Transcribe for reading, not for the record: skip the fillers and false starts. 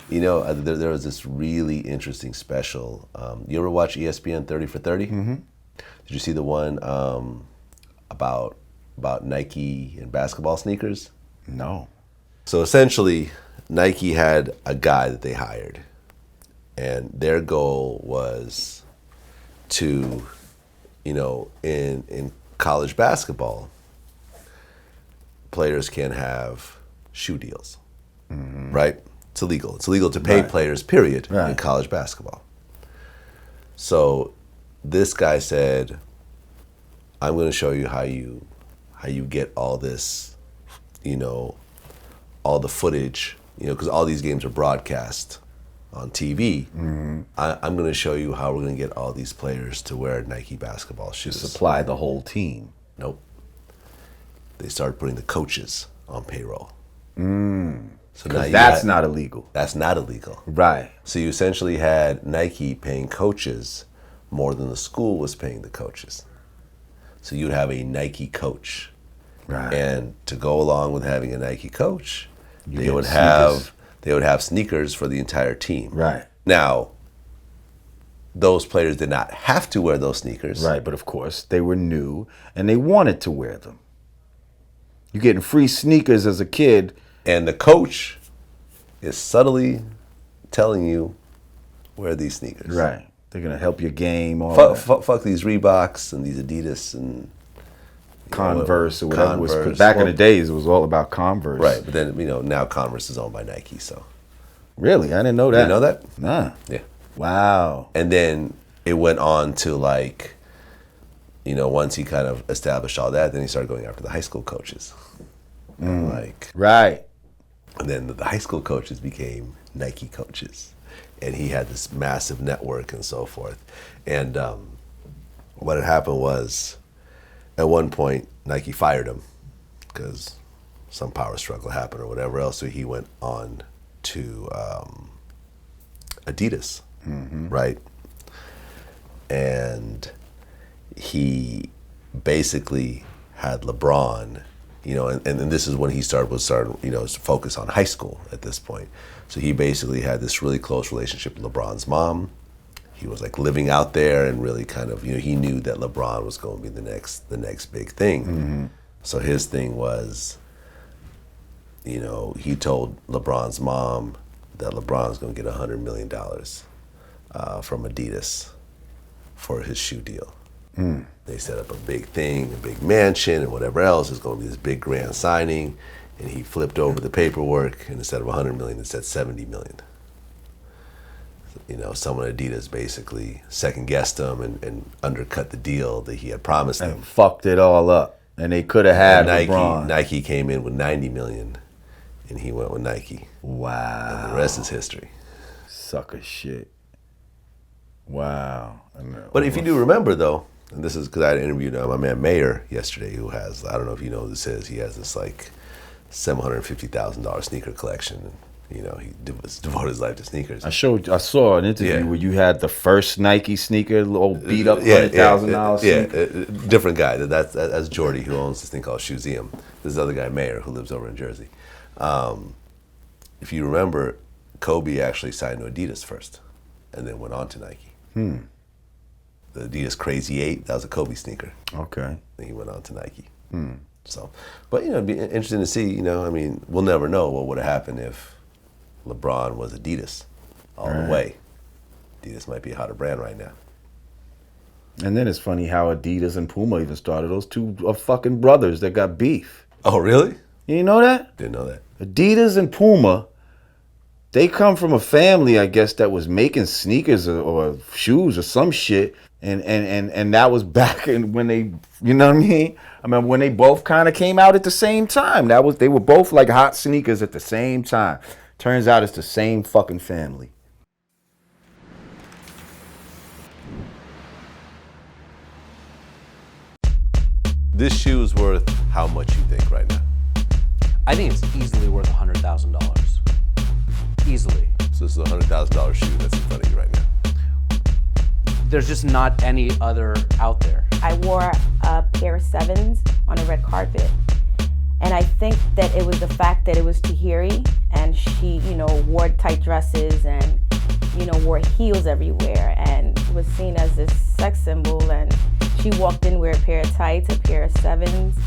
There was this really interesting special. You ever watch ESPN 30 for 30? Mm-hmm. Did you see the one about Nike and basketball sneakers? No. So essentially, Nike had a guy that they hired, and their goal was to, in college basketball, players can have shoe deals, right? It's illegal. It's illegal to pay players, period, in college basketball. So this guy said, I'm going to show you how you get all this, all the footage, because all these games are broadcast on TV. Mm-hmm. I'm going to show you how we're going to get all these players to wear Nike basketball shoes. Supply the whole team. Nope. They started putting the coaches on payroll. So now that's not illegal. That's not illegal. Right. So you essentially had Nike paying coaches more than the school was paying the coaches. So you'd have a Nike coach. Right. And to go along with having a Nike coach, they would have sneakers for the entire team. Right. Now, those players did not have to wear those sneakers. Right, but of course, they were new and they wanted to wear them. You're getting free sneakers as a kid. And the coach is subtly telling you, wear these sneakers. Right. They're going to help your game. Fuck these Reeboks and these Adidas and Converse or whatever. Converse. Back in the days, it was all about Converse. Right, but then, now Converse is owned by Nike, so. Really? I didn't know that. You know that? Nah. Yeah. Wow. And then it went on to once he kind of established all that, then he started going after the high school coaches. Right. And then the high school coaches became Nike coaches. And he had this massive network and so forth. And what had happened was, at one point, Nike fired him because some power struggle happened or whatever else. So he went on to Adidas, right? And he basically had LeBron, and this is when he started to focus on high school at this point. So he basically had this really close relationship with LeBron's mom. He was living out there and really kind of, he knew that LeBron was going to be the next big thing. Mm-hmm. So his thing was, he told LeBron's mom that LeBron's going to get $100 million from Adidas for his shoe deal. They set up a big thing, a big mansion and whatever else. It's going to be this big grand signing. And he flipped over the paperwork, and instead of $100 million, it said $70 million. Someone at Adidas basically second-guessed him and undercut the deal that he had promised them. And fucked it all up. And they could have had LeBron. Nike came in with $90 million, and he went with Nike. Wow. And the rest is history. Sucker shit. Wow. But if you do remember, though, and this is because I had interviewed my man Mayer yesterday, who has, I don't know if you know who this is, he has this $750,000 sneaker collection. And, he devoted his life to sneakers. I saw an interview where you had the first Nike sneaker, old beat up $100,000 sneaker. Yeah, different guy. That's Jordy, who owns this thing called Shoeseum. This other guy, Mayer, who lives over in Jersey. If you remember, Kobe actually signed to Adidas first, and then went on to Nike. The Adidas Crazy 8, that was a Kobe sneaker. Okay. Then he went on to Nike. So, but it'd be interesting to see. We'll never know what would have happened if LeBron was Adidas all the way. Adidas might be a hotter brand right now. And then it's funny how Adidas and Puma even started. Those two are fucking brothers that got beef. Oh, really? You didn't know that? Didn't know that. Adidas and Puma, they come from a family, I guess, that was making sneakers or shoes or some shit. And that was back in when they, you know what I mean? I mean, when they both kind of came out at the same time. They were both like hot sneakers at the same time. Turns out it's the same fucking family. This shoe is worth how much you think right now? I think it's easily worth $100,000. Easily. So this is a $100,000 shoe that's in front of you right now. There's just not any other out there. I wore a pair of 7s on a red carpet, And I think that it was the fact that it was Tahiri, and she, wore tight dresses and, wore heels everywhere and was seen as this sex symbol. And she walked in with a pair of tights, a pair of sevens,